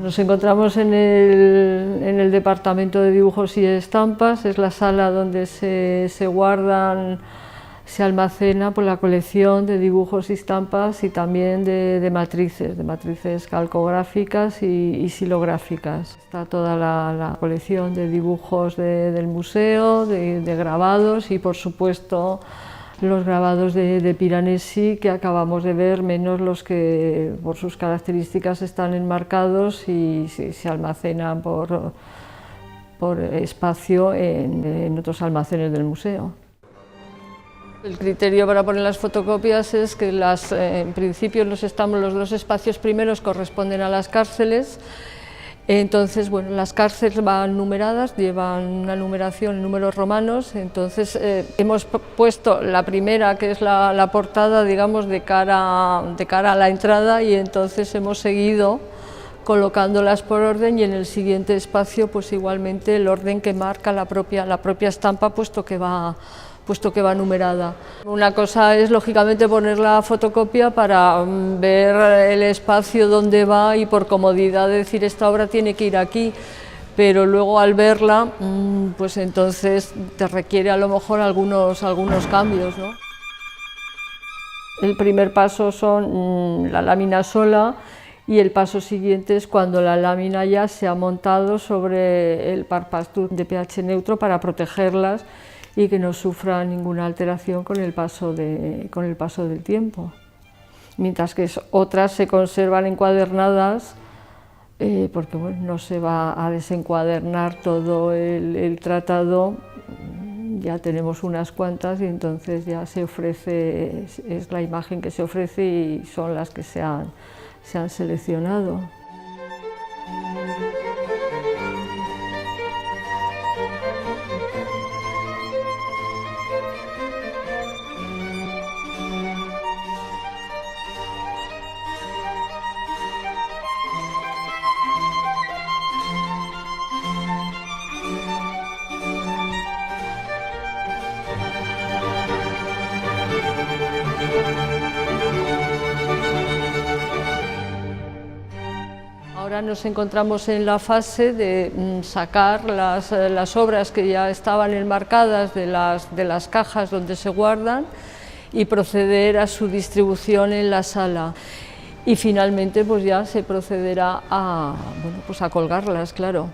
Nos encontramos en el departamento de dibujos y estampas. Es la sala donde se guardan, se almacena pues, la colección de dibujos y estampas y también de matrices calcográficas y silográficas. Está toda la colección de dibujos del museo, de grabados y por supuesto los grabados de Piranesi que acabamos de ver, menos los que por sus características están enmarcados y se almacenan por espacio en otros almacenes del museo. El criterio para poner las fotocopias es que en principio los dos espacios primeros corresponden a las cárceles. Entonces, bueno, las cárceles van numeradas, llevan una numeración en números romanos, entonces hemos puesto la primera, que es la portada, digamos, de cara a la entrada, y entonces hemos seguido colocándolas por orden, y en el siguiente espacio, pues igualmente el orden que marca la propia estampa, puesto que va numerada. Una cosa es, lógicamente, poner la fotocopia para ver el espacio donde va y por comodidad decir esta obra tiene que ir aquí, pero luego al verla, pues entonces te requiere a lo mejor algunos cambios, ¿no? El primer paso son la lámina sola, y el paso siguiente es cuando la lámina ya se ha montado sobre el Parpaastut de pH neutro para protegerlas y que no sufra ninguna alteración con el paso del tiempo. Mientras que otras se conservan encuadernadas porque bueno, no se va a desencuadernar todo el tratado, ya tenemos unas cuantas y entonces ya se ofrece, es la imagen que se ofrece y son las que se han seleccionado. Ahora nos encontramos en la fase de sacar las obras que ya estaban enmarcadas de las cajas donde se guardan y proceder a su distribución en la sala. Y finalmente pues ya se procederá a colgarlas, claro.